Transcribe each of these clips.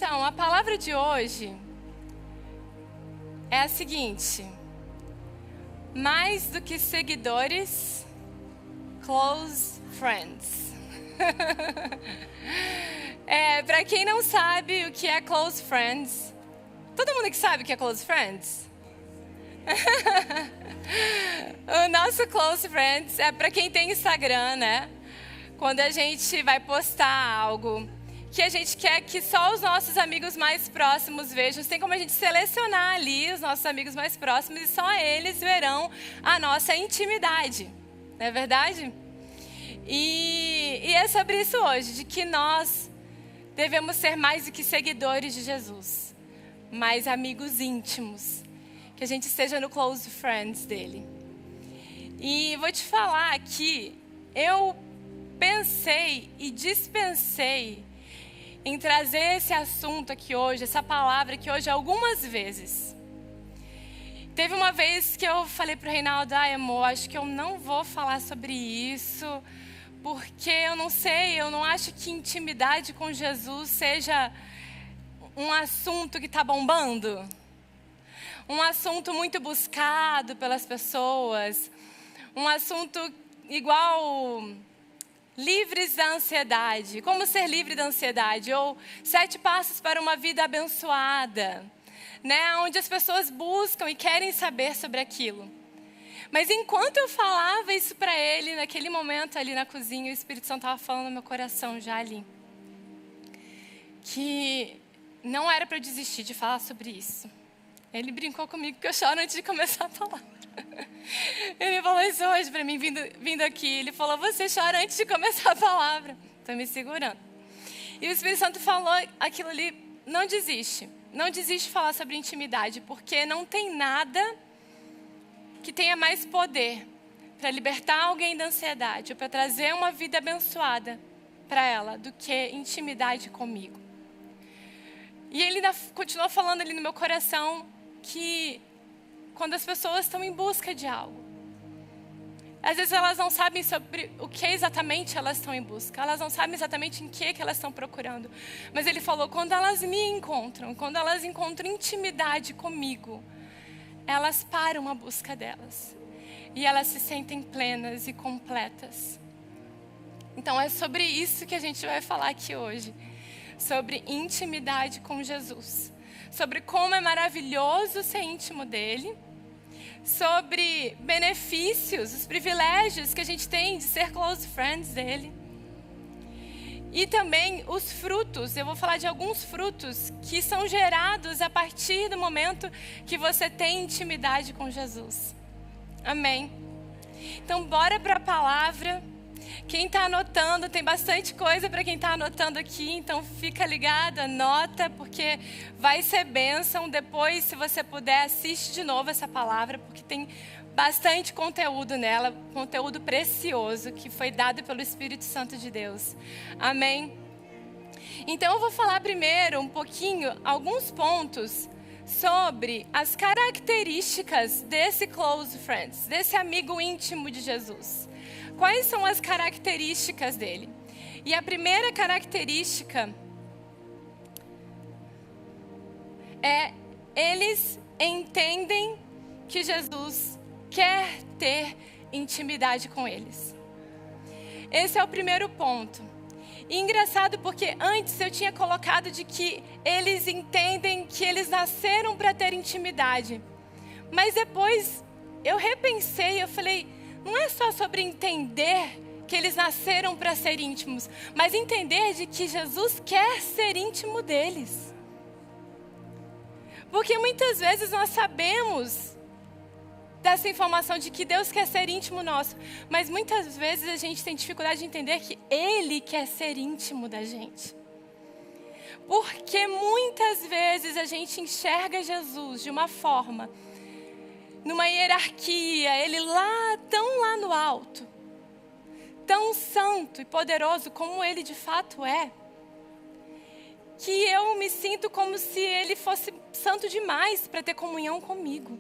Então, a palavra de hoje é a seguinte: mais do que seguidores, close friends. Para quem não sabe o que é close friends, todo mundo que sabe o que é close friends? O nosso close friends é para quem tem Instagram, né? Quando a gente vai postar algo que a gente quer que só os nossos amigos mais próximos vejam, tem como a gente selecionar ali os nossos amigos mais próximos e só eles verão a nossa intimidade, não é verdade? E é sobre isso hoje, de que nós devemos ser mais do que seguidores de Jesus, mas amigos íntimos, que a gente esteja no close friends dele. E vou te falar que eu pensei e dispensei em trazer esse assunto aqui hoje, essa palavra aqui hoje, algumas vezes. Teve uma vez que eu falei para o Reinaldo: amor, acho que eu não vou falar sobre isso, porque eu não sei, eu não acho que intimidade com Jesus seja um assunto que está bombando. Um assunto muito buscado pelas pessoas. Um assunto igual livres da ansiedade. Como ser livre da ansiedade? Ou 7 passos para uma vida abençoada. Né? Onde as pessoas buscam e querem saber sobre aquilo. Mas enquanto eu falava isso para ele, naquele momento ali na cozinha, o Espírito Santo estava falando no meu coração já ali. Que não era para eu desistir de falar sobre isso. Ele brincou comigo que eu choro antes de começar a palavra. Ele falou isso hoje para mim, vindo aqui. Ele falou: você chora antes de começar a palavra. Estou me segurando. E o Espírito Santo falou aquilo ali: não desiste. Não desiste de falar sobre intimidade, porque não tem nada que tenha mais poder para libertar alguém da ansiedade ou para trazer uma vida abençoada para ela do que intimidade comigo. E ele continuou falando ali no meu coração que quando as pessoas estão em busca de algo, às vezes elas não sabem sobre o que exatamente elas estão em busca. Elas não sabem exatamente em que elas estão procurando. Mas ele falou: quando elas me encontram, quando elas encontram intimidade comigo, elas param a busca delas. E elas se sentem plenas e completas. Então é sobre isso que a gente vai falar aqui hoje. Sobre intimidade com Jesus. Sobre como é maravilhoso ser íntimo dele. Sobre benefícios, os privilégios que a gente tem de ser close friends dele. E também os frutos, eu vou falar de alguns frutos que são gerados a partir do momento que você tem intimidade com Jesus. Amém? Então bora para a palavra. Quem está anotando, tem bastante coisa para quem está anotando aqui, então fica ligado, anota, porque vai ser bênção. Depois, se você puder, assiste de novo essa palavra, porque tem bastante conteúdo nela, conteúdo precioso que foi dado pelo Espírito Santo de Deus. Amém? Então eu vou falar primeiro um pouquinho, alguns pontos sobre as características desse close friends, desse amigo íntimo de Jesus. Quais são as características dele? E a primeira característica é: eles entendem que Jesus quer ter intimidade com eles. Esse é o primeiro ponto. E engraçado porque antes eu tinha colocado de que eles entendem que eles nasceram para ter intimidade. Mas depois eu repensei, eu falei: não é só sobre entender que eles nasceram para ser íntimos, mas entender de que Jesus quer ser íntimo deles. Porque muitas vezes nós sabemos dessa informação de que Deus quer ser íntimo nosso, mas muitas vezes a gente tem dificuldade de entender que Ele quer ser íntimo da gente. Porque muitas vezes a gente enxerga Jesus de uma forma, numa hierarquia, ele tão lá no alto, tão santo e poderoso como ele de fato é, que eu me sinto como se ele fosse santo demais para ter comunhão comigo.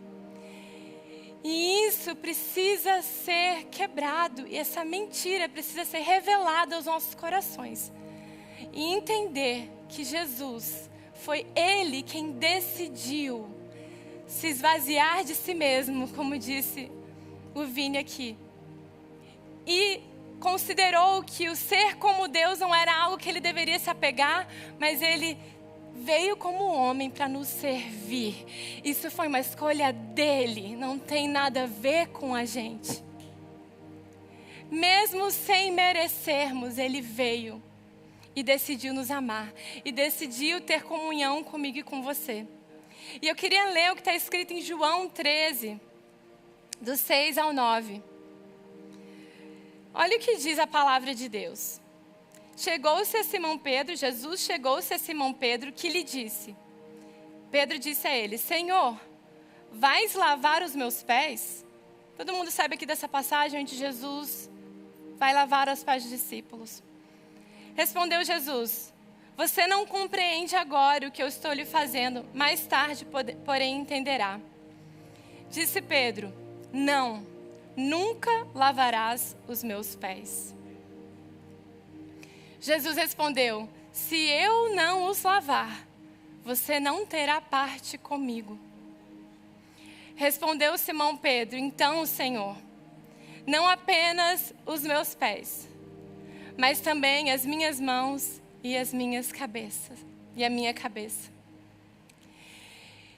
E isso precisa ser quebrado, e essa mentira precisa ser revelada aos nossos corações. E entender que Jesus foi Ele quem decidiu se esvaziar de si mesmo, como disse o Vini aqui. E considerou que o ser como Deus não era algo que Ele deveria se apegar, mas Ele veio como homem para nos servir. Isso foi uma escolha dele, não tem nada a ver com a gente. Mesmo sem merecermos, Ele veio e decidiu nos amar. E decidiu ter comunhão comigo e com você. E eu queria ler o que está escrito em João 13, do 6 ao 9. Olha o que diz a palavra de Deus. Chegou-se a Simão Pedro, Jesus chegou-se a Simão Pedro, que lhe disse. Pedro disse a ele, Senhor, vais lavar os meus pés? Todo mundo sabe aqui dessa passagem onde Jesus vai lavar os pés dos discípulos. Respondeu Jesus, você não compreende agora o que eu estou lhe fazendo, mais tarde, porém, entenderá. Disse Pedro, não, nunca lavarás os meus pés. Jesus respondeu, se eu não os lavar, você não terá parte comigo. Respondeu Simão Pedro, então, Senhor, não apenas os meus pés, mas também as minhas mãos e as minhas cabeças, e a minha cabeça.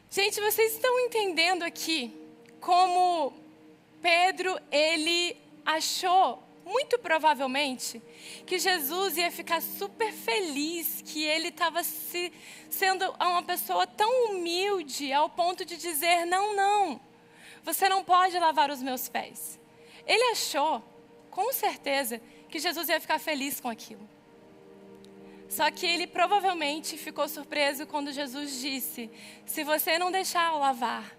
Gente, vocês estão entendendo aqui como Pedro, ele achou, muito provavelmente, que Jesus ia ficar super feliz, que ele estava sendo uma pessoa tão humilde ao ponto de dizer, não, você não pode lavar os meus pés. Ele achou, com certeza, que Jesus ia ficar feliz com aquilo. Só que ele provavelmente ficou surpreso quando Jesus disse, se você não deixar eu lavar,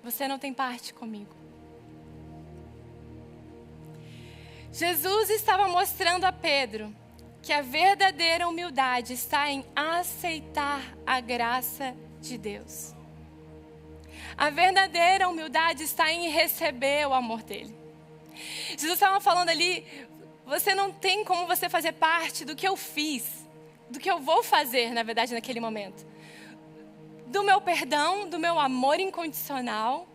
você não tem parte comigo. Jesus estava mostrando a Pedro que a verdadeira humildade está em aceitar a graça de Deus. A verdadeira humildade está em receber o amor dele. Jesus estava falando ali, você não tem como você fazer parte do que eu fiz, do que eu vou fazer, na verdade, naquele momento. Do meu perdão, do meu amor incondicional,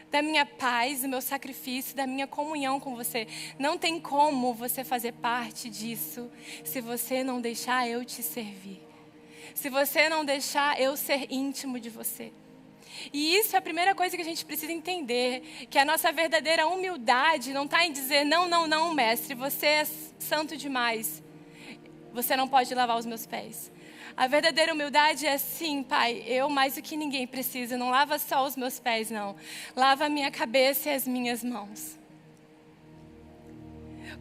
da minha paz, do meu sacrifício, da minha comunhão com você. Não tem como você fazer parte disso se você não deixar eu te servir. Se você não deixar eu ser íntimo de você. E isso é a primeira coisa que a gente precisa entender, que a nossa verdadeira humildade não está em dizer, não, mestre, você é santo demais. Você não pode lavar os meus pés. A verdadeira humildade é sim, Pai, eu mais do que ninguém preciso, não lava só os meus pés, não. Lava a minha cabeça e as minhas mãos.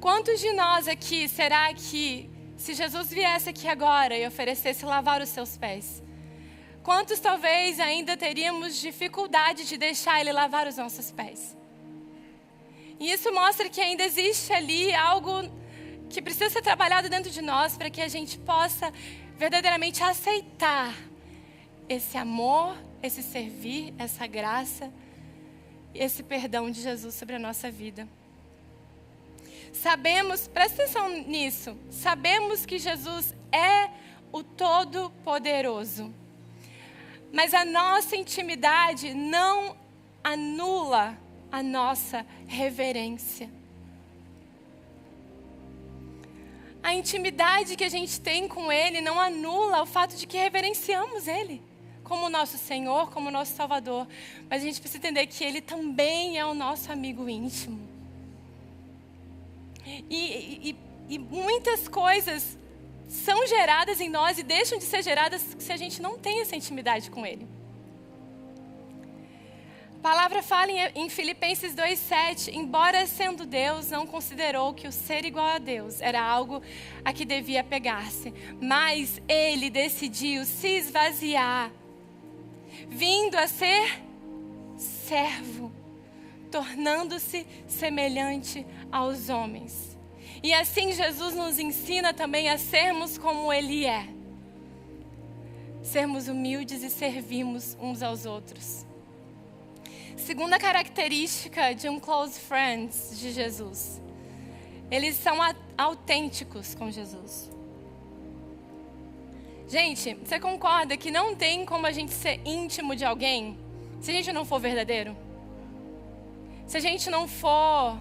Quantos de nós aqui, será que, se Jesus viesse aqui agora e oferecesse lavar os seus pés, quantos talvez ainda teríamos dificuldade de deixar Ele lavar os nossos pés? E isso mostra que ainda existe ali algo que precisa ser trabalhado dentro de nós para que a gente possa verdadeiramente aceitar esse amor, esse servir, essa graça, esse perdão de Jesus sobre a nossa vida. Sabemos, presta atenção nisso, sabemos que Jesus é o Todo-Poderoso. Mas a nossa intimidade não anula a nossa reverência. A intimidade que a gente tem com Ele não anula o fato de que reverenciamos Ele como nosso Senhor, como nosso Salvador. Mas a gente precisa entender que Ele também é o nosso amigo íntimo. E muitas coisas são geradas em nós e deixam de ser geradas se a gente não tem essa intimidade com Ele. A palavra fala em Filipenses 2,7, embora sendo Deus, não considerou que o ser igual a Deus era algo a que devia apegar-se, mas Ele decidiu se esvaziar, vindo a ser servo, tornando-se semelhante aos homens. E assim Jesus nos ensina também a sermos como Ele é. Sermos humildes e servirmos uns aos outros. Segunda característica de um close friends de Jesus. Eles são autênticos com Jesus. Gente, você concorda que não tem como a gente ser íntimo de alguém se a gente não for verdadeiro? Se a gente não for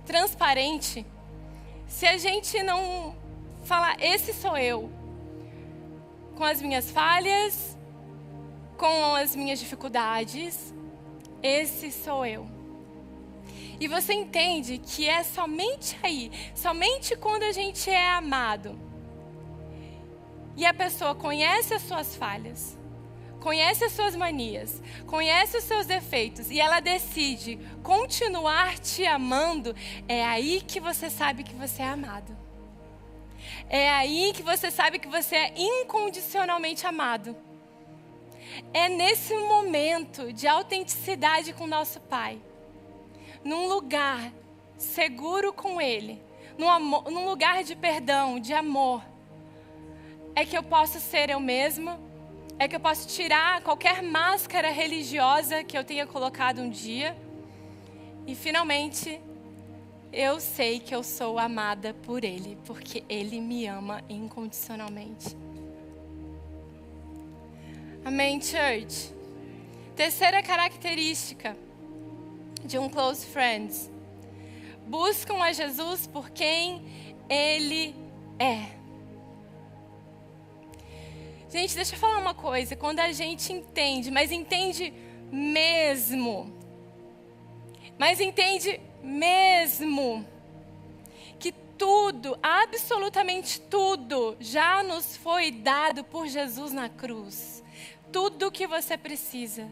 transparente? Se a gente não falar, esse sou eu, com as minhas falhas, com as minhas dificuldades, esse sou eu. E você entende que é somente aí, somente quando a gente é amado, e a pessoa conhece as suas falhas, conhece as suas manias, conhece os seus defeitos, e ela decide continuar te amando, é aí que você sabe que você é amado. É aí que você sabe que você é incondicionalmente amado. É nesse momento de autenticidade com nosso Pai, num lugar seguro com Ele, num lugar de perdão, de amor, é que eu posso ser eu mesma, é que eu posso tirar qualquer máscara religiosa que eu tenha colocado um dia, e finalmente eu sei que eu sou amada por Ele, porque Ele me ama incondicionalmente. Amém, church? Terceira característica de um close friends: buscam a Jesus por quem Ele é. Gente, deixa eu falar uma coisa. Quando a gente entende, mas entende mesmo, que tudo, absolutamente tudo, já nos foi dado por Jesus na cruz. Tudo o que você precisa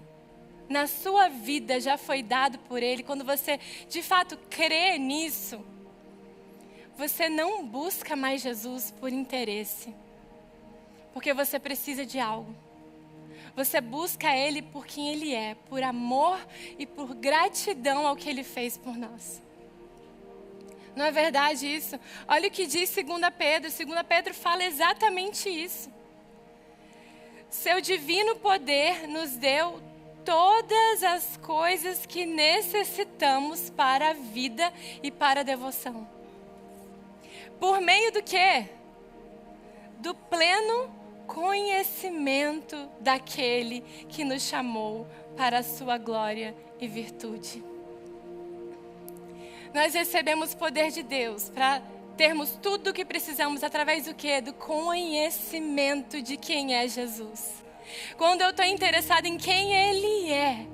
na sua vida já foi dado por Ele. Quando você de fato crê nisso, você não busca mais Jesus por interesse, porque você precisa de algo. Você busca Ele por quem Ele é, por amor e por gratidão ao que Ele fez por nós. Não é verdade isso? Olha o que diz 2 Pedro. 2 Pedro fala exatamente isso. Seu divino poder nos deu todas as coisas que necessitamos para a vida e para a devoção. Por meio do quê? Do pleno conhecimento daquele que nos chamou para a sua glória e virtude. Nós recebemos poder de Deus para termos tudo o que precisamos através do quê? Do conhecimento de quem é Jesus. Quando eu estou interessada em quem Ele é,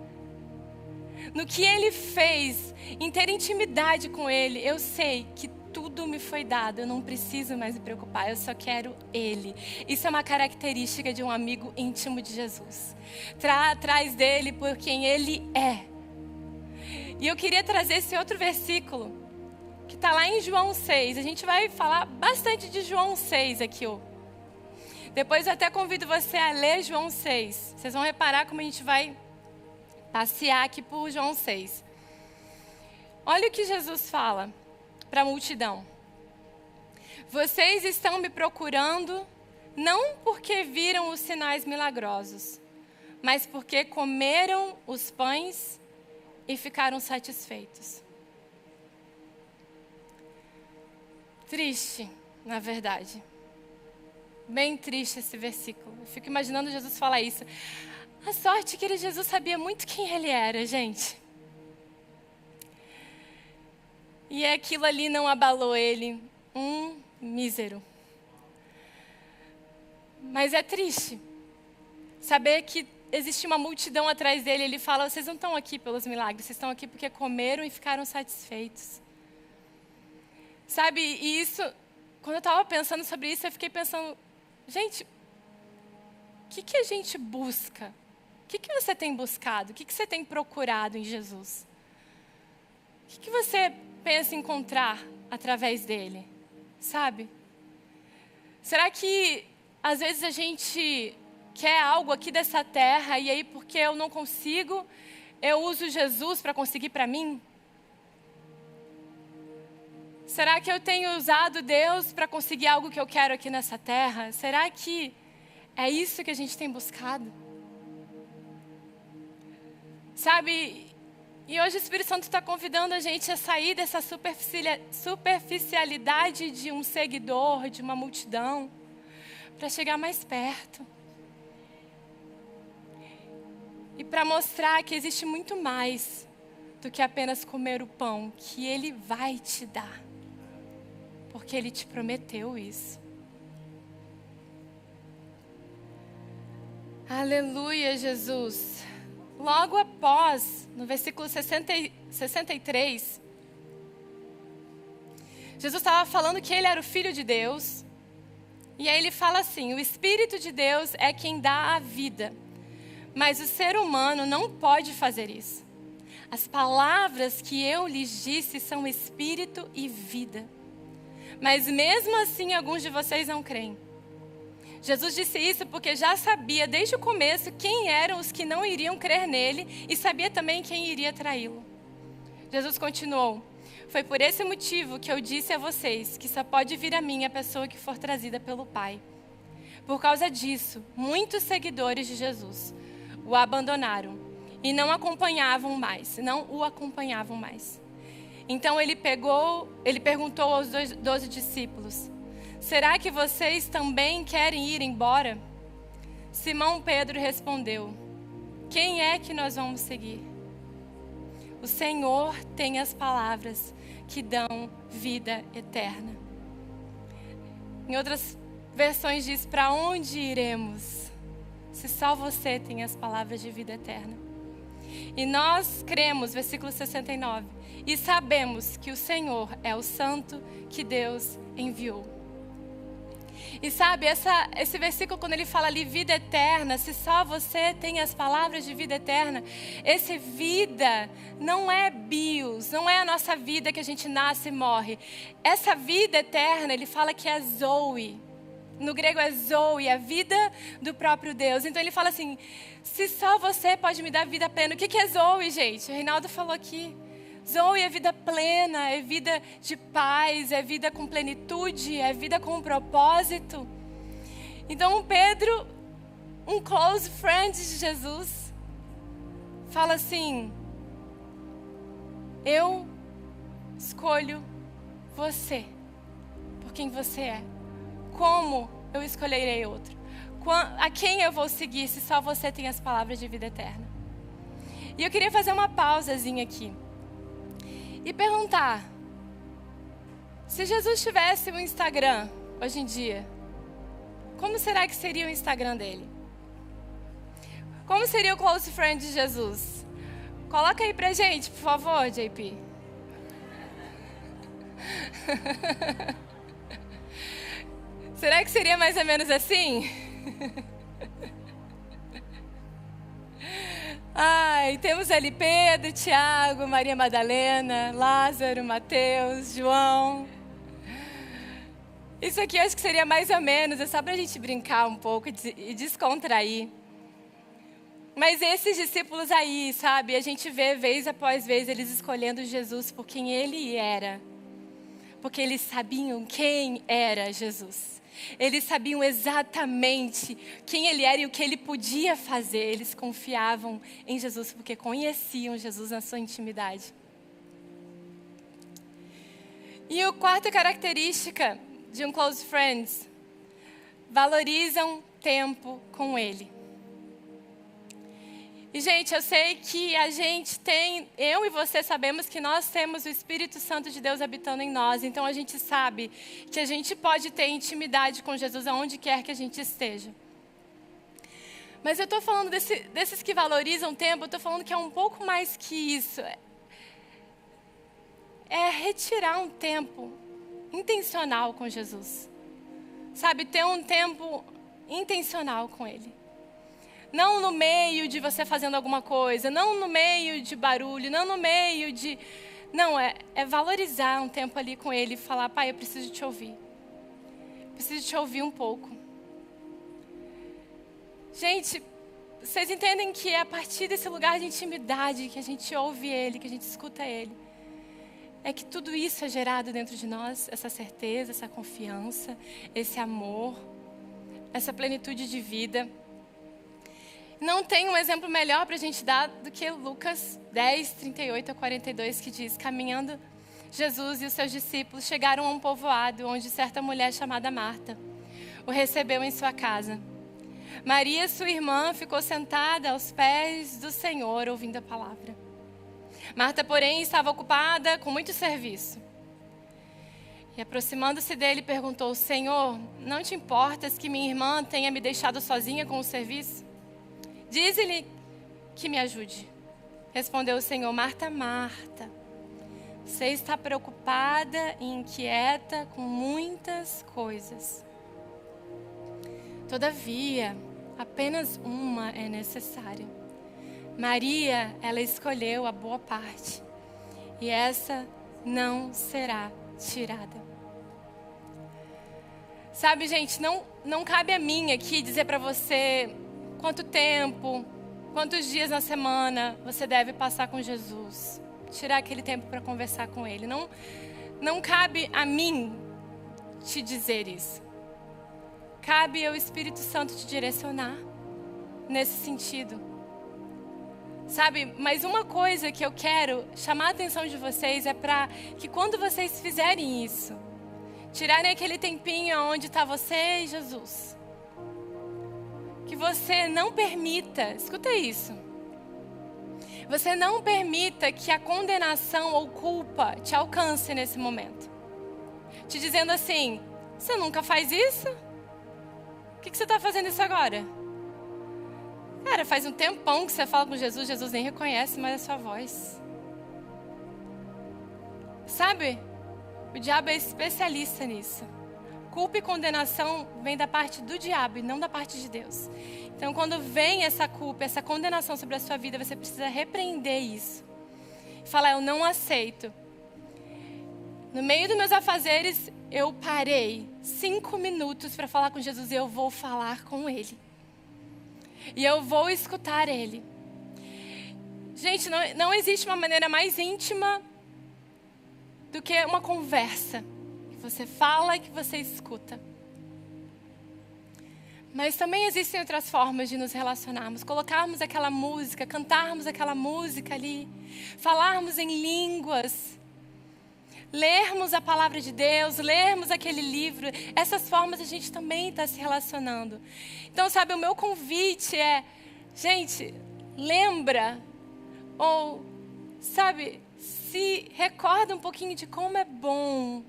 no que Ele fez, em ter intimidade com Ele, eu sei que tudo me foi dado, eu não preciso mais me preocupar, eu só quero Ele. Isso é uma característica de um amigo íntimo de Jesus. Atrás dele por quem Ele é. E eu queria trazer esse outro versículo, que está lá em João 6. A gente vai falar bastante de João 6 aqui, ó. Depois eu até convido você a ler João 6. Vocês vão reparar como a gente vai passear aqui por João 6. Olha o que Jesus fala para a multidão. Vocês estão me procurando não porque viram os sinais milagrosos, mas porque comeram os pães e ficaram satisfeitos. Triste, na verdade. Bem triste esse versículo. Eu fico imaginando Jesus falar isso. A sorte é que Jesus sabia muito quem Ele era, gente. E aquilo ali não abalou Ele, um mísero. Mas é triste saber que existe uma multidão atrás dele. Ele fala, vocês não estão aqui pelos milagres, vocês estão aqui porque comeram e ficaram satisfeitos. Sabe, e isso, quando eu estava pensando sobre isso, eu fiquei pensando, gente, o que a gente busca? O que você tem buscado? O que você tem procurado em Jesus? O que você pensa encontrar através dele? Sabe? Será que às vezes a gente quer algo aqui dessa terra e aí porque eu não consigo, eu uso Jesus para conseguir para mim? Será que eu tenho usado Deus para conseguir algo que eu quero aqui nessa terra? Será que é isso que a gente tem buscado? Sabe, e hoje o Espírito Santo está convidando a gente a sair dessa superficialidade de um seguidor, de uma multidão, para chegar mais perto. E para mostrar que existe muito mais do que apenas comer o pão que Ele vai te dar. Porque Ele te prometeu isso. Aleluia, Jesus. Logo após, no versículo 63, Jesus estava falando que Ele era o Filho de Deus. E aí Ele fala assim: o Espírito de Deus é quem dá a vida. Mas o ser humano não pode fazer isso. As palavras que eu lhes disse são espírito e vida. Mas mesmo assim, alguns de vocês não creem. Jesus disse isso porque já sabia desde o começo quem eram os que não iriam crer nele e sabia também quem iria traí-lo. Jesus continuou: foi por esse motivo que eu disse a vocês que só pode vir a mim a pessoa que for trazida pelo Pai. Por causa disso, muitos seguidores de Jesus o abandonaram e não o acompanhavam mais. Então ele perguntou aos 12 discípulos: será que vocês também querem ir embora? Simão Pedro respondeu: quem é que nós vamos seguir? O Senhor tem as palavras que dão vida eterna. Em outras versões diz: para onde iremos? Se só você tem as palavras de vida eterna. E nós cremos, versículo 69, e sabemos que o Senhor é o Santo que Deus enviou. E sabe, esse versículo, quando ele fala ali vida eterna, se só você tem as palavras de vida eterna, esse vida não é bios, não é a nossa vida que a gente nasce e morre. Essa vida eterna, ele fala que é zoe. No grego é zoe, a vida do próprio Deus. Então ele fala assim: se só você pode me dar vida plena. O que é zoe, gente? O Reinaldo falou aqui. Zoe é vida plena, é vida de paz, é vida com plenitude, é vida com propósito. Então Pedro, um close friend de Jesus, fala assim: eu escolho você por quem você é. Como eu escolherei outro? A quem eu vou seguir se só você tem as palavras de vida eterna? E eu queria fazer uma pausazinha aqui e perguntar: se Jesus tivesse um Instagram hoje em dia, como será que seria o Instagram dele? Como seria o close friend de Jesus? Coloca aí pra gente, por favor, JP. Será que seria mais ou menos assim? Ai, temos ali Pedro, Tiago, Maria Madalena, Lázaro, Mateus, João. Isso aqui eu acho que seria mais ou menos, é só pra gente brincar um pouco e descontrair. Mas esses discípulos aí, sabe, a gente vê vez após vez eles escolhendo Jesus por quem ele era. Porque eles sabiam quem era Jesus. Eles sabiam exatamente quem ele era e o que ele podia fazer. Eles confiavam em Jesus porque conheciam Jesus na sua intimidade. E a quarta característica de um close friends: valorizam tempo com ele. E, gente, eu sei que a gente tem, eu e você sabemos que nós temos o Espírito Santo de Deus habitando em nós. Então, a gente sabe que a gente pode ter intimidade com Jesus aonde quer que a gente esteja. Mas eu estou falando desses que valorizam o tempo, eu estou falando que é um pouco mais que isso. É retirar um tempo intencional com Jesus. Sabe, ter um tempo intencional com Ele. Não no meio de você fazendo alguma coisa, não no meio de barulho, não no meio de... Não, é valorizar um tempo ali com Ele e falar: Pai, eu preciso te ouvir. Preciso te ouvir um pouco. Gente, vocês entendem que é a partir desse lugar de intimidade que a gente ouve Ele, que a gente escuta Ele. É que tudo isso é gerado dentro de nós, essa certeza, essa confiança, esse amor, essa plenitude de vida. Não tem um exemplo melhor para a gente dar do que Lucas 10, 38 a 42, que diz: caminhando, Jesus e os seus discípulos chegaram a um povoado onde certa mulher chamada Marta o recebeu em sua casa. Maria, sua irmã, ficou sentada aos pés do Senhor, ouvindo a palavra. Marta, porém, estava ocupada com muito serviço. E aproximando-se dele, perguntou: Senhor, não te importas que minha irmã tenha me deixado sozinha com o serviço? Dize-lhe que me ajude. Respondeu o Senhor: Marta, Marta, você está preocupada e inquieta com muitas coisas. Todavia, apenas uma é necessária. Maria, ela escolheu a boa parte, e essa não será tirada. Sabe, gente, não cabe a mim aqui dizer para você quanto tempo, quantos dias na semana você deve passar com Jesus. Tirar aquele tempo para conversar com Ele. Não cabe a mim te dizer isso. Cabe ao Espírito Santo te direcionar nesse sentido. Sabe, mas uma coisa que eu quero chamar a atenção de vocês é para que quando vocês fizerem isso, tirarem aquele tempinho onde está você e Jesus, que você não permita, escuta isso, você não permita que a condenação ou culpa te alcance nesse momento. Te dizendo assim: você nunca faz isso? Por que você está fazendo isso agora? Cara, faz um tempão que você fala com Jesus, Jesus nem reconhece mais a sua voz. Sabe? O diabo é especialista nisso. Culpa e condenação vem da parte do diabo e não da parte de Deus. Então, quando vem essa culpa, essa condenação sobre a sua vida, você precisa repreender isso. E falar: eu não aceito. No meio dos meus afazeres, eu parei 5 minutos para falar com Jesus e eu vou falar com Ele. E eu vou escutar Ele. Gente, não existe uma maneira mais íntima do que uma conversa. Que você fala e que você escuta. Mas também existem outras formas de nos relacionarmos. Colocarmos aquela música, cantarmos aquela música ali. Falarmos em línguas. Lermos a palavra de Deus, lermos aquele livro. Essas formas a gente também está se relacionando. Então, sabe, o meu convite é, gente, lembra, ou, sabe, se recorda um pouquinho de como é bom,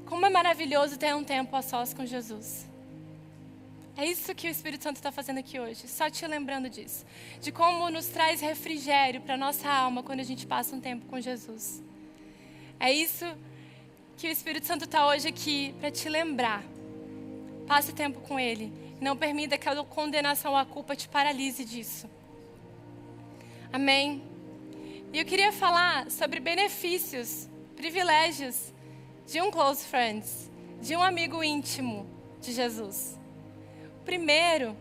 como é maravilhoso ter um tempo a sós com Jesus. É isso que o Espírito Santo está fazendo aqui hoje, só te lembrando disso. De como nos traz refrigério para a nossa alma quando a gente passa um tempo com Jesus. É isso que o Espírito Santo está hoje aqui para te lembrar. Passe tempo com Ele. Não permita que a condenação ou a culpa te paralise disso. Amém? E eu queria falar sobre benefícios, privilégios de um close friends, de um amigo íntimo de Jesus. O primeiro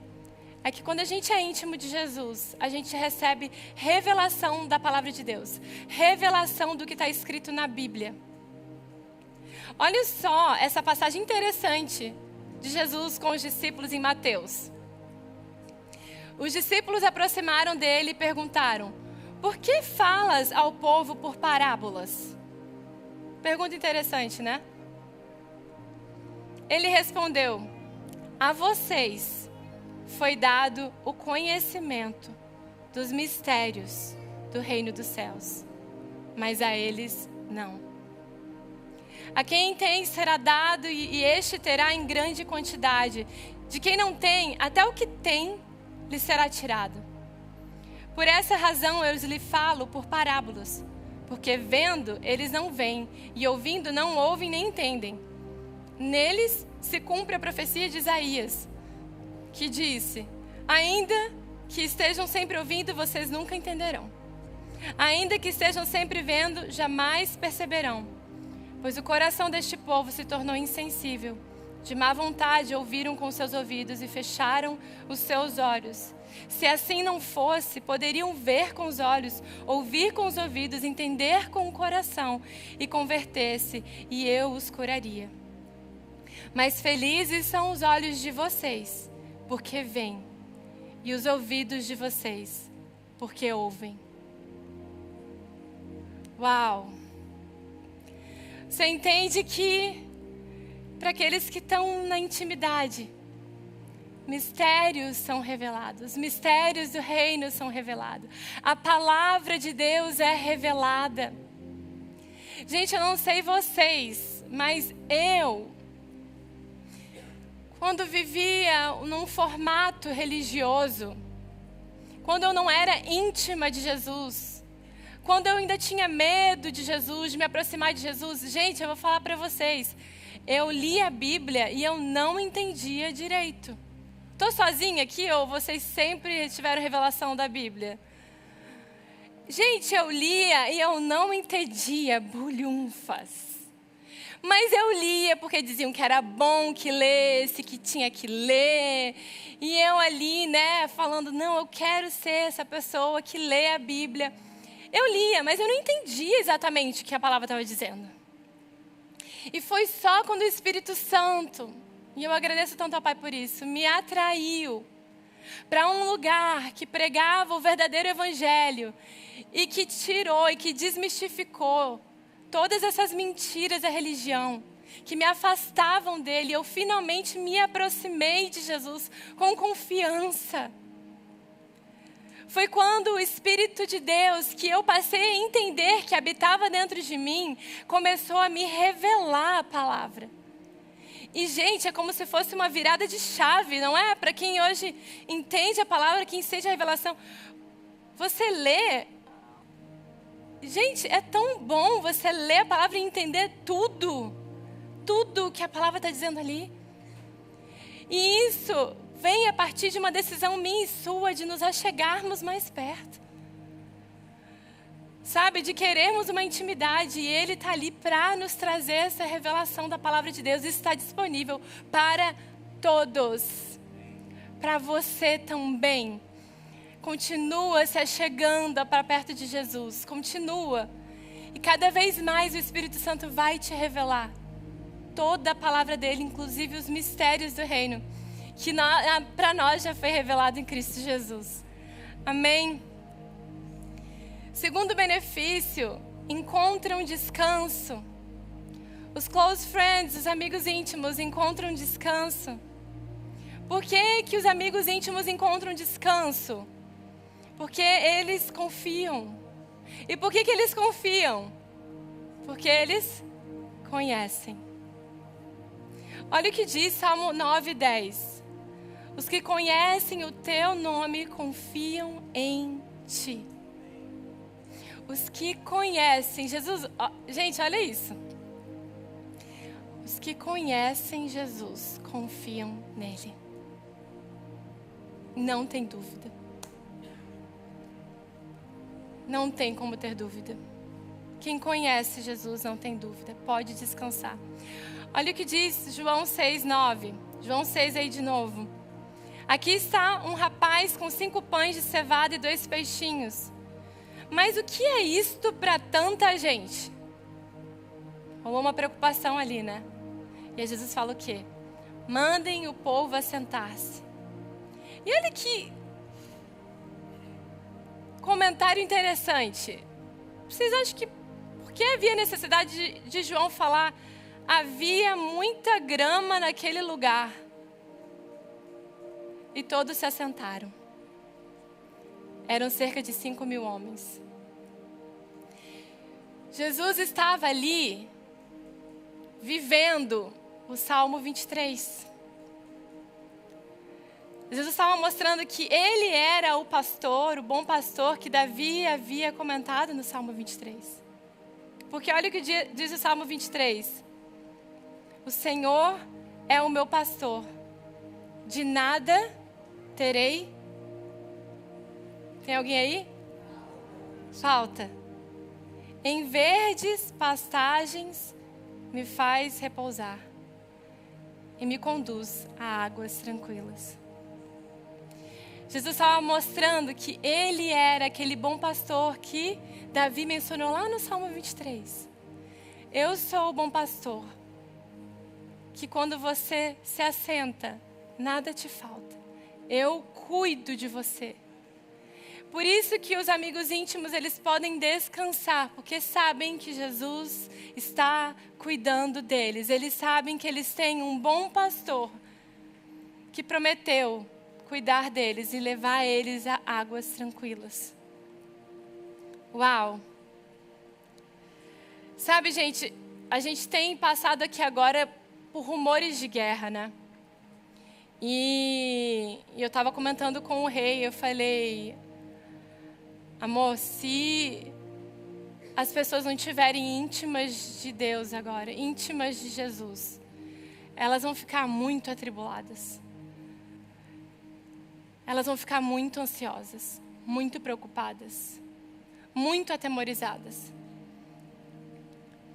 é que quando a gente é íntimo de Jesus, a gente recebe revelação da palavra de Deus. Revelação do que está escrito na Bíblia. Olha só essa passagem interessante de Jesus com os discípulos em Mateus. Os discípulos aproximaram dele e perguntaram: por que falas ao povo por parábolas? Pergunta interessante, né? Ele respondeu: a vocês foi dado o conhecimento dos mistérios do reino dos céus, mas a eles não. A quem tem será dado e este terá em grande quantidade. De quem não tem, até o que tem lhe será tirado. Por essa razão eu lhe falo por parábolas, porque vendo eles não veem e ouvindo não ouvem nem entendem. Neles se cumpre a profecia de Isaías, que disse: ainda que estejam sempre ouvindo, vocês nunca entenderão. Ainda que estejam sempre vendo, jamais perceberão. Pois o coração deste povo se tornou insensível. De má vontade ouviram com seus ouvidos e fecharam os seus olhos. Se assim não fosse, poderiam ver com os olhos, ouvir com os ouvidos, entender com o coração e converter-se, e eu os curaria. Mas felizes são os olhos de vocês, porque veem, e os ouvidos de vocês, porque ouvem. Uau! Você entende que para aqueles que estão na intimidade. Mistérios são revelados, mistérios do reino são revelados. A palavra de Deus é revelada. Gente, eu não sei vocês, mas quando vivia num formato religioso, quando eu não era íntima de Jesus, quando eu ainda tinha medo de Jesus, de me aproximar de Jesus, gente, eu vou falar para vocês, eu li a Bíblia e eu não entendia direito. Estou sozinha aqui ou vocês sempre tiveram revelação da Bíblia? Gente, eu lia e eu não entendia bulhunfas. Mas eu lia porque diziam que era bom que lesse, que tinha que ler. E eu ali, né, falando, não, eu quero ser essa pessoa que lê a Bíblia. Eu lia, mas eu não entendia exatamente o que a palavra estava dizendo. E foi só quando o Espírito Santo, e eu agradeço tanto ao Pai por isso, me atraiu para um lugar que pregava o verdadeiro evangelho e que tirou e que desmistificou todas essas mentiras da religião que me afastavam dele. Eu finalmente me aproximei de Jesus com confiança. Foi quando o Espírito de Deus, que eu passei a entender que habitava dentro de mim, começou a me revelar a palavra. E, gente, é como se fosse uma virada de chave, não é? Para quem hoje entende a palavra, quem sente a revelação. Você lê. Gente, é tão bom você ler a palavra e entender tudo. Tudo que a palavra está dizendo ali. E isso vem a partir de uma decisão minha e sua de nos achegarmos mais perto. Sabe, de querermos uma intimidade. E Ele está ali para nos trazer essa revelação da palavra de Deus. Isso está disponível para todos. Para você também. Continua se achegando para perto de Jesus. Continua. E cada vez mais o Espírito Santo vai te revelar toda a palavra dele, inclusive os mistérios do reino, que para nós já foi revelado em Cristo Jesus. Amém? Segundo benefício, encontram descanso. Os close friends, os amigos íntimos, encontram descanso. Por que os amigos íntimos encontram descanso? Porque eles confiam. E por que eles confiam? Porque eles conhecem. Olha o que diz Salmo 9:10. Os que conhecem o teu nome confiam em ti. Os que conhecem Jesus. Gente, olha isso. Os que conhecem Jesus confiam nele. Não tem dúvida. Não tem como ter dúvida. Quem conhece Jesus não tem dúvida. Pode descansar. Olha o que diz João 6:9. João 6 aí de novo. Aqui está um rapaz com 5 pães de cevada e 2 peixinhos. Mas o que é isto para tanta gente? Rolou uma preocupação ali, né? E aí Jesus fala o quê? Mandem o povo assentar-se. E olha que comentário interessante. Vocês acham que por que havia necessidade de João falar? Havia muita grama naquele lugar. E todos se assentaram. Eram cerca de 5.000 homens. Jesus estava ali vivendo o Salmo 23. Jesus estava mostrando que ele era o pastor, o bom pastor que Davi havia comentado no Salmo 23. Porque olha o que diz o Salmo 23. O Senhor é o meu pastor, de nada terei. Tem alguém aí? Falta. Em verdes pastagens me faz repousar e me conduz a águas tranquilas. Jesus estava mostrando que ele era aquele bom pastor que Davi mencionou lá no Salmo 23. Eu sou o bom pastor, que quando você se assenta, nada te falta. Eu cuido de você. Por isso que os amigos íntimos, eles podem descansar, porque sabem que Jesus está cuidando deles. Eles sabem que eles têm um bom pastor que prometeu cuidar deles e levar eles a águas tranquilas. Uau! Sabe, gente, a gente tem passado aqui agora por rumores de guerra, né? E eu estava comentando com o rei, eu falei, amor, se as pessoas não estiverem íntimas de Deus agora, íntimas de Jesus, elas vão ficar muito atribuladas. Elas vão ficar muito ansiosas, muito preocupadas, muito atemorizadas.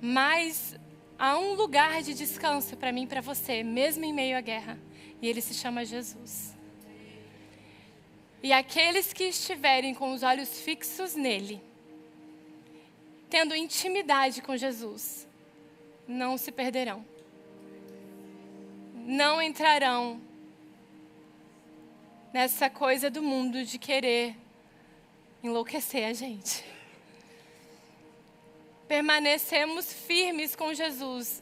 Mas há um lugar de descanso para mim e para você, mesmo em meio à guerra. E ele se chama Jesus. E aqueles que estiverem com os olhos fixos nele, tendo intimidade com Jesus, não se perderão. Não entrarão nessa coisa do mundo de querer enlouquecer a gente. Permanecemos firmes com Jesus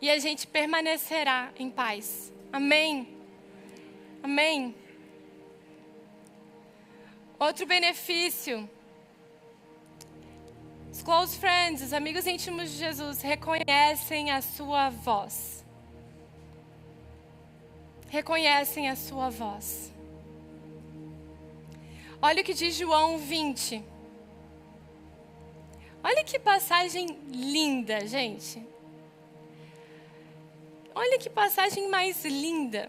e a gente permanecerá em paz. Amém? Amém? Outro benefício. Os close friends, os amigos íntimos de Jesus, reconhecem a sua voz. Reconhecem a sua voz. Olha o que diz João 20. Olha que passagem linda, gente. Olha que passagem mais linda.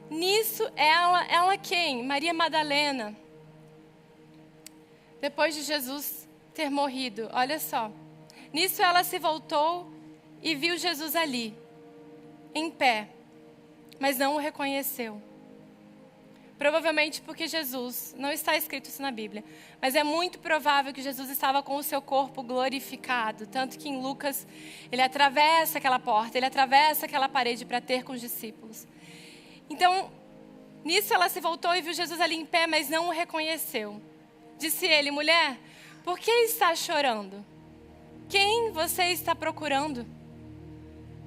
Nisso, ela quem? Maria Madalena. Depois de Jesus ter morrido, olha só. Nisso ela se voltou e viu Jesus ali, em pé, mas não o reconheceu. Provavelmente porque Jesus, não está escrito isso na Bíblia, mas é muito provável que Jesus estava com o seu corpo glorificado. Tanto que em Lucas, ele atravessa aquela porta, ele atravessa aquela parede para ter com os discípulos. Então, nisso ela se voltou e viu Jesus ali em pé, mas não o reconheceu. Disse ele, mulher, por que está chorando? Quem você está procurando?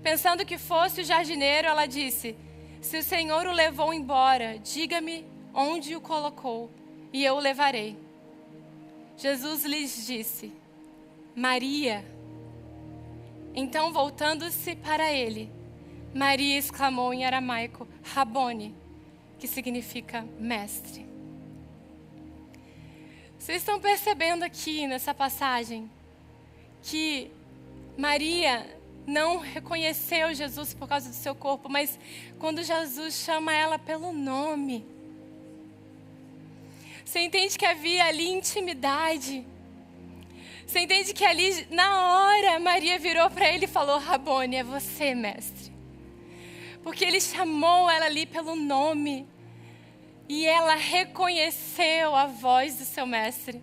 Pensando que fosse o jardineiro, ela disse, se o Senhor o levou embora, diga-me onde o colocou e eu o levarei. Jesus lhes disse, Maria. Então, voltando-se para ele, Maria exclamou em aramaico, Rabone, que significa mestre. Vocês estão percebendo aqui nessa passagem que Maria não reconheceu Jesus por causa do seu corpo, mas quando Jesus chama ela pelo nome. Você entende que havia ali intimidade. Você entende que ali, na hora, Maria virou para ele e falou, Rabone, é você, mestre. Porque ele chamou ela ali pelo nome. E ela reconheceu a voz do seu mestre.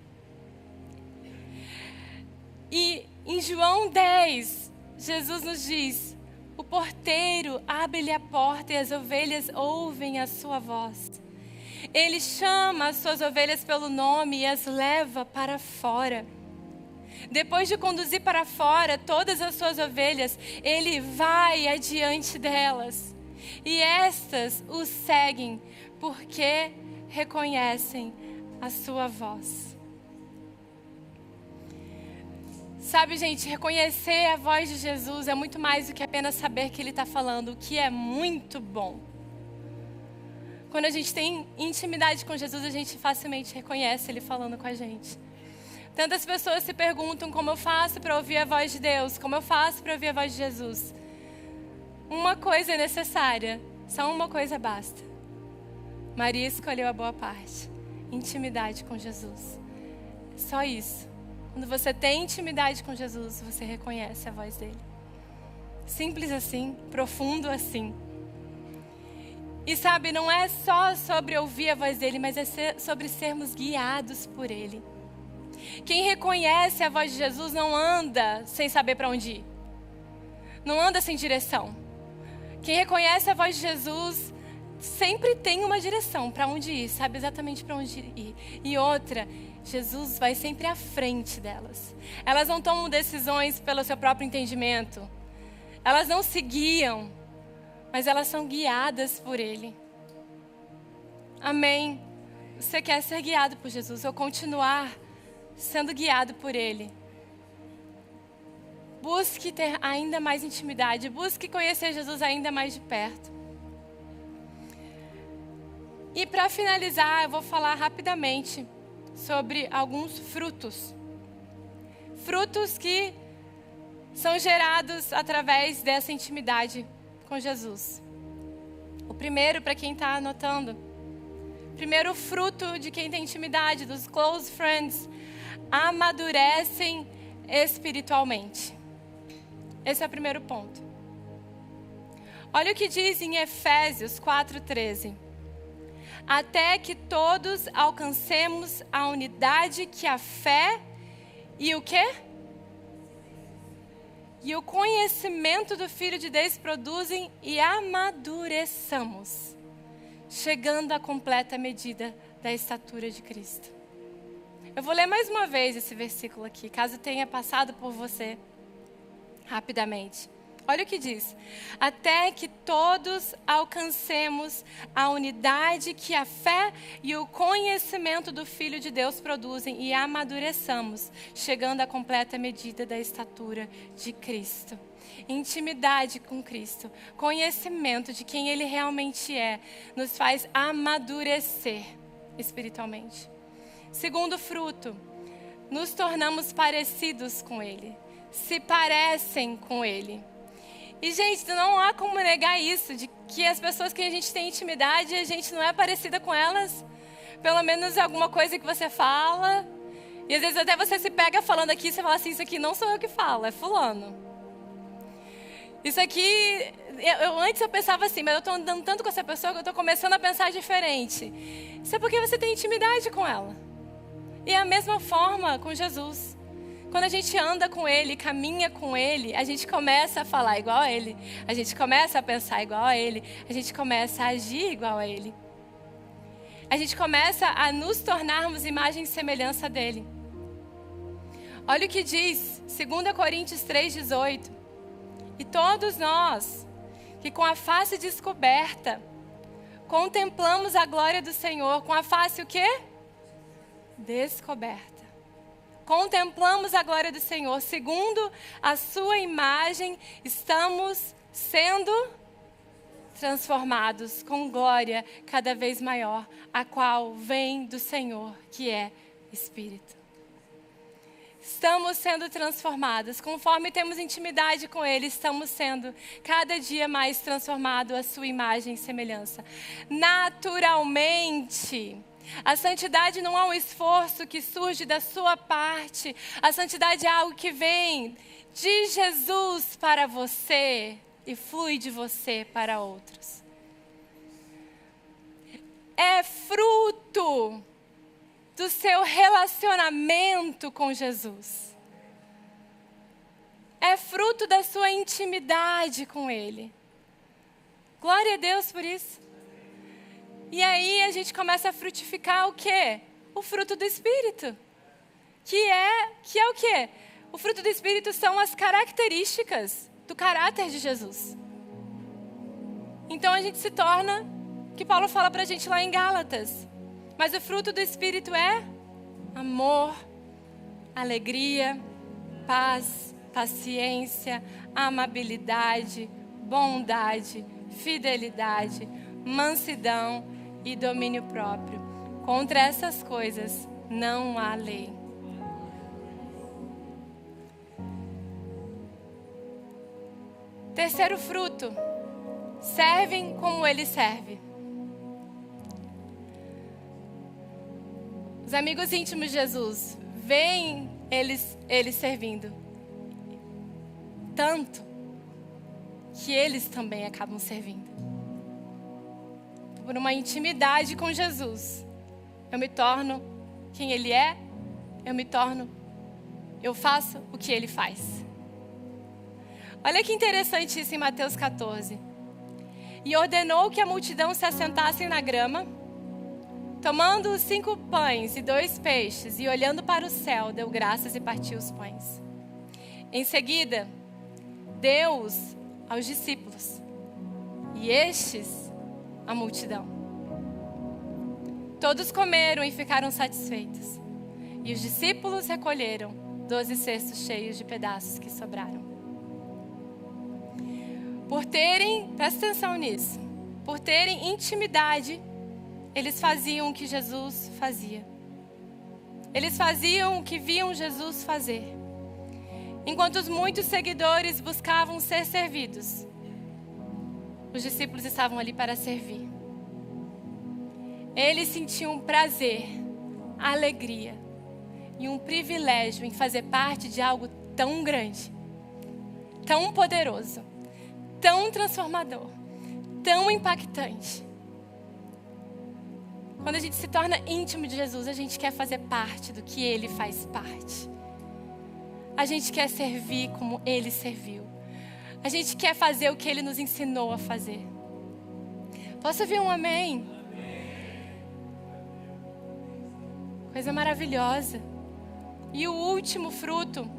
E em João 10, Jesus nos diz, o porteiro abre-lhe a porta e as ovelhas ouvem a sua voz. Ele chama as suas ovelhas pelo nome e as leva para fora. Depois de conduzir para fora todas as suas ovelhas, ele vai adiante delas. E estas o seguem porque reconhecem a sua voz. Sabe, gente, reconhecer a voz de Jesus é muito mais do que apenas saber que Ele está falando, o que é muito bom. Quando a gente tem intimidade com Jesus, a gente facilmente reconhece Ele falando com a gente. Tantas pessoas se perguntam como eu faço para ouvir a voz de Deus, como eu faço para ouvir a voz de Jesus. Uma coisa é necessária, só uma coisa basta. Maria escolheu a boa parte, intimidade com Jesus. Só isso. Quando você tem intimidade com Jesus, você reconhece a voz dele. Simples assim, profundo assim. E sabe, não é só sobre ouvir a voz dele, mas é sobre sermos guiados por ele. Quem reconhece a voz de Jesus não anda sem saber para onde ir. Não anda sem direção. Quem reconhece a voz de Jesus sempre tem uma direção para onde ir, sabe exatamente para onde ir. E outra, Jesus vai sempre à frente delas. Elas não tomam decisões pelo seu próprio entendimento. Elas não se guiam, mas elas são guiadas por Ele. Amém? Você quer ser guiado por Jesus ou continuar sendo guiado por Ele? Busque ter ainda mais intimidade. Busque conhecer Jesus ainda mais de perto. E para finalizar, eu vou falar rapidamente sobre alguns frutos. Frutos que são gerados através dessa intimidade com Jesus. O primeiro, para quem está anotando, primeiro fruto de quem tem intimidade, dos close friends, amadurecem espiritualmente. Esse é o primeiro ponto. Olha o que diz em Efésios 4:13. Até que todos alcancemos a unidade que a fé e o quê? E o conhecimento do Filho de Deus produzem e amadureçamos, chegando à completa medida da estatura de Cristo. Eu vou ler mais uma vez esse versículo aqui, caso tenha passado por você rapidamente. Olha o que diz. Até que todos alcancemos a unidade que a fé e o conhecimento do Filho de Deus produzem e amadureçamos, chegando à completa medida da estatura de Cristo. Intimidade com Cristo, conhecimento de quem Ele realmente é, nos faz amadurecer espiritualmente. Segundo fruto, nos tornamos parecidos com Ele, se parecem com Ele. E, gente, não há como negar isso, de que as pessoas que a gente tem intimidade, a gente não é parecida com elas. Pelo menos alguma coisa que você fala. E às vezes até você se pega falando aqui, você fala assim, isso aqui não sou eu que falo, é fulano. Isso aqui, antes eu pensava assim, mas eu estou andando tanto com essa pessoa que eu estou começando a pensar diferente. Isso é porque você tem intimidade com ela. E é a mesma forma com Jesus. Quando a gente anda com Ele, caminha com Ele, a gente começa a falar igual a Ele. A gente começa a pensar igual a Ele. A gente começa a agir igual a Ele. A gente começa a nos tornarmos imagem e semelhança dEle. Olha o que diz 2 Coríntios 3:18. E todos nós, que com a face descoberta, contemplamos a glória do Senhor, com a face o quê? Descoberta. Contemplamos a glória do Senhor, segundo a sua imagem, estamos sendo transformados com glória cada vez maior, a qual vem do Senhor, que é Espírito. Estamos sendo transformados, conforme temos intimidade com Ele, estamos sendo cada dia mais transformados à sua imagem e semelhança. Naturalmente. A santidade não é um esforço que surge da sua parte. A santidade é algo que vem de Jesus para você e flui de você para outros. É fruto do seu relacionamento com Jesus. É fruto da sua intimidade com Ele. Glória a Deus por isso. E aí a gente começa a frutificar o quê? O fruto do Espírito. Que é o quê? O fruto do Espírito são as características do caráter de Jesus. Então a gente se torna, o que Paulo fala pra gente lá em Gálatas. Mas o fruto do Espírito é amor, alegria, paz, paciência, amabilidade, bondade, fidelidade, mansidão e domínio próprio. Contra essas coisas não há lei. Terceiro fruto, servem como Ele serve. Os amigos íntimos de Jesus, veem eles servindo. Tanto que eles também acabam servindo. Por uma intimidade com Jesus, eu me torno quem Ele é, eu faço o que Ele faz. Olha que interessante isso em Mateus 14. e ordenou que a multidão se assentassem na grama. Tomando os 5 pães e 2 peixes e olhando para o céu, deu graças e partiu os pães. Em seguida, deu-os aos discípulos e estes à multidão. Todos comeram e ficaram satisfeitos. E os discípulos recolheram 12 cestos cheios de pedaços que sobraram. Presta atenção nisso, por terem intimidade, eles faziam o que Jesus fazia. Eles faziam o que viam Jesus fazer. Enquanto os muitos seguidores buscavam ser servidos, os discípulos estavam ali para servir. Eles sentiam prazer, alegria e um privilégio em fazer parte de algo tão grande, tão poderoso, tão transformador, tão impactante. Quando a gente se torna íntimo de Jesus, a gente quer fazer parte do que Ele faz parte. A gente quer servir como Ele serviu. A gente quer fazer o que Ele nos ensinou a fazer. Posso ouvir um amém? Coisa maravilhosa. E o último fruto,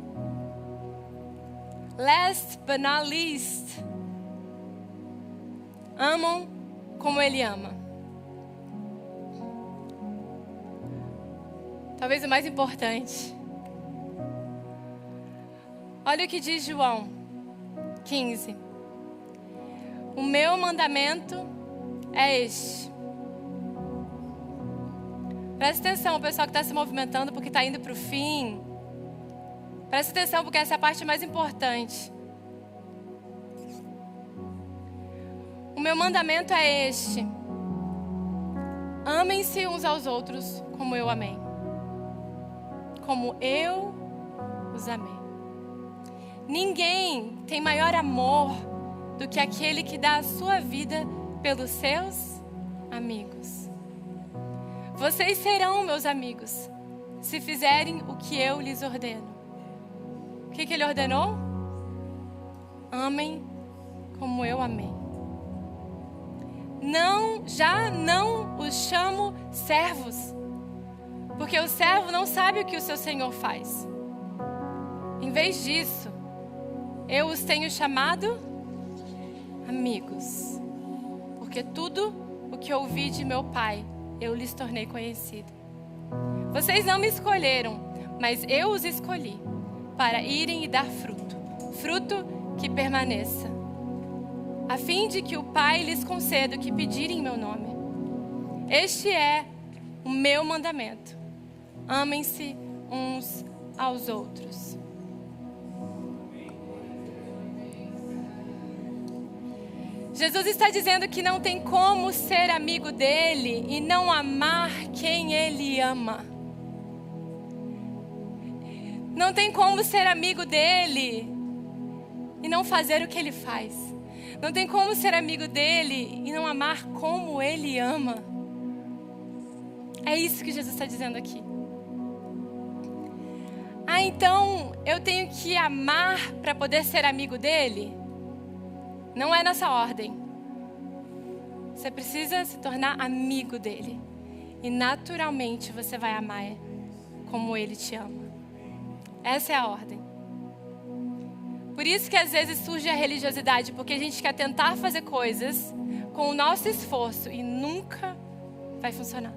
last but not least, amam como Ele ama. Talvez o mais importante. Olha o que diz João 15. O meu mandamento é este. Presta atenção, o pessoal que está se movimentando porque está indo para o fim. Presta atenção porque essa é a parte mais importante. O meu mandamento é este. Amem-se uns aos outros como eu amei. Como eu os amei. Ninguém tem maior amor do que aquele que dá a sua vida pelos seus amigos. Vocês serão meus amigos se fizerem o que eu lhes ordeno. O que Ele ordenou? Amem como eu amei. Já não os chamo servos, porque o servo não sabe o que o seu senhor faz. Em vez disso, eu os tenho chamado amigos, porque tudo o que ouvi de meu Pai, eu lhes tornei conhecido. Vocês não me escolheram, mas eu os escolhi para irem e dar fruto, fruto que permaneça, a fim de que o Pai lhes conceda o que pedirem em meu nome. Este é o meu mandamento. Amem-se uns aos outros. Jesus está dizendo que não tem como ser amigo dele e não amar quem ele ama. Não tem como ser amigo dele e não fazer o que ele faz. Não tem como ser amigo dele e não amar como ele ama. É isso que Jesus está dizendo aqui. Então eu tenho que amar para poder ser amigo dele? Não é nessa ordem. Você precisa se tornar amigo dele. E naturalmente você vai amar como ele te ama. Essa é a ordem. Por isso que às vezes surge a religiosidade, porque a gente quer tentar fazer coisas com o nosso esforço e nunca vai funcionar.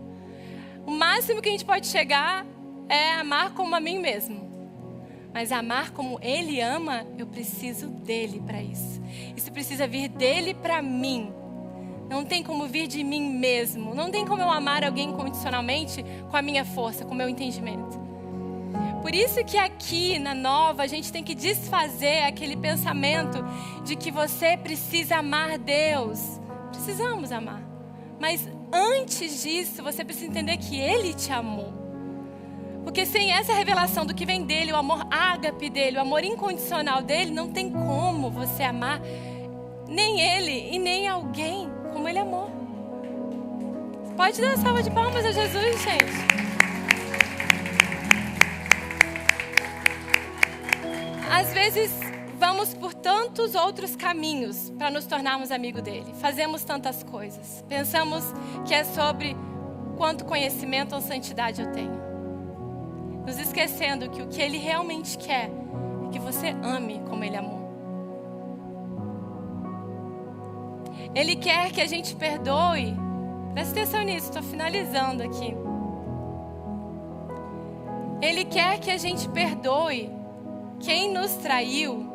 O máximo que a gente pode chegar é amar como a mim mesmo. Mas amar como Ele ama, eu preciso dele para isso. Isso precisa vir dele para mim. Não tem como vir de mim mesmo. Não tem como eu amar alguém incondicionalmente com a minha força, com o meu entendimento. Por isso que aqui na Nova a gente tem que desfazer aquele pensamento de que você precisa amar Deus. Precisamos amar. Mas antes disso, você precisa entender que Ele te amou. Porque sem essa revelação do que vem dele, o amor ágape dele, o amor incondicional dele, não tem como você amar nem ele e nem alguém como ele amou. Pode dar uma salva de palmas a Jesus, gente. Às vezes vamos por tantos outros caminhos para nos tornarmos amigos dele. Fazemos tantas coisas. Pensamos que é sobre quanto conhecimento ou santidade eu tenho. Nos esquecendo que o que ele realmente quer é que você ame como ele amou. Ele quer que a gente perdoe. Presta atenção nisso, estou finalizando aqui. Ele quer que a gente perdoe quem nos traiu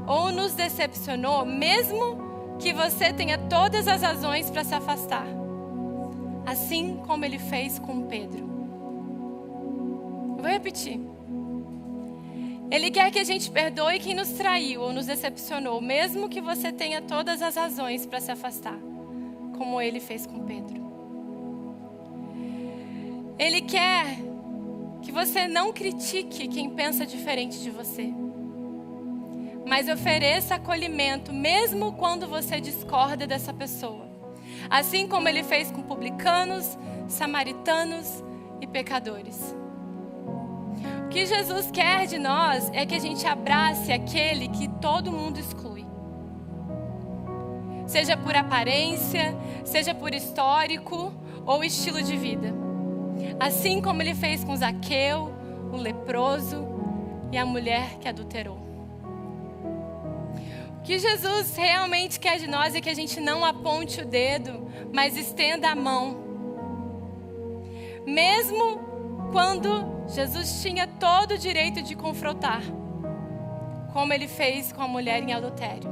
ou nos decepcionou, mesmo que você tenha todas as razões para se afastar. Assim como ele fez com Pedro. Eu vou repetir. Ele quer que a gente perdoe quem nos traiu ou nos decepcionou, mesmo que você tenha todas as razões para se afastar, como ele fez com Pedro. Ele quer que você não critique quem pensa diferente de você, mas ofereça acolhimento mesmo quando você discorda dessa pessoa. Assim como ele fez com publicanos, samaritanos e pecadores. O que Jesus quer de nós é que a gente abrace aquele que todo mundo exclui. Seja por aparência, seja por histórico ou estilo de vida. Assim como ele fez com Zaqueu, o leproso e a mulher que adulterou. O que Jesus realmente quer de nós é que a gente não aponte o dedo, mas estenda a mão. Mesmo quando Jesus tinha todo o direito de confrontar, como ele fez com a mulher em adultério.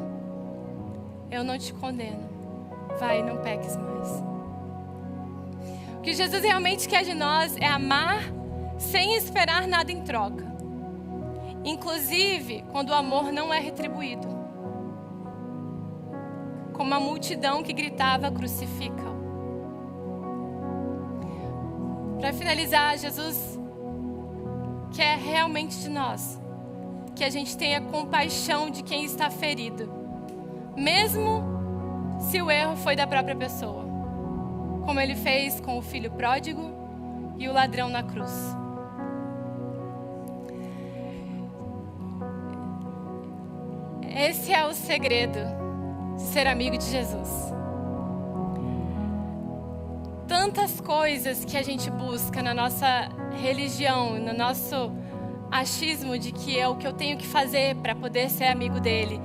Eu não te condeno, vai e não peques mais. O que Jesus realmente quer de nós é amar sem esperar nada em troca. Inclusive quando o amor não é retribuído. Como a multidão que gritava, crucifica-o. Para finalizar, Jesus quer realmente de nós que a gente tenha compaixão de quem está ferido, mesmo se o erro foi da própria pessoa, como ele fez com o filho pródigo e o ladrão na cruz. Esse é o segredo de ser amigo de Jesus. Tantas coisas que a gente busca na nossa religião, no nosso achismo de que é o que eu tenho que fazer para poder ser amigo dele.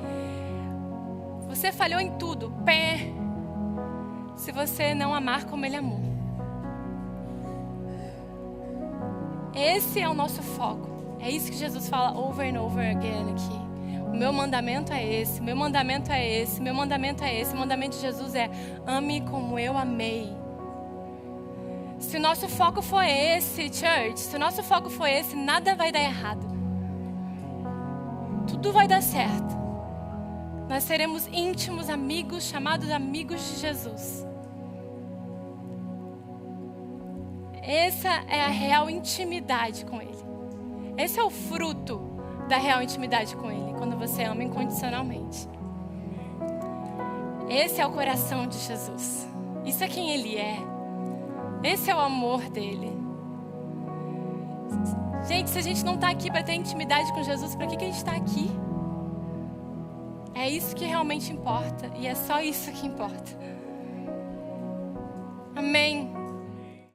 Você falhou em tudo, se você não amar como ele amou. Esse é o nosso foco. É isso que Jesus fala over and over again aqui. O meu mandamento é esse, o meu mandamento é esse, o meu mandamento é esse. O mandamento de Jesus é: ame como eu amei. Se o nosso foco for esse, church, se o nosso foco for esse, nada vai dar errado. Tudo vai dar certo. Nós seremos íntimos amigos, chamados amigos de Jesus. Essa é a real intimidade com Ele. Esse é o fruto da real intimidade com Ele, quando você ama incondicionalmente. Esse é o coração de Jesus. Isso é quem Ele é. Esse é o amor dele. Gente, se a gente não está aqui para ter intimidade com Jesus, para que a gente está aqui? É isso que realmente importa. E é só isso que importa. Amém.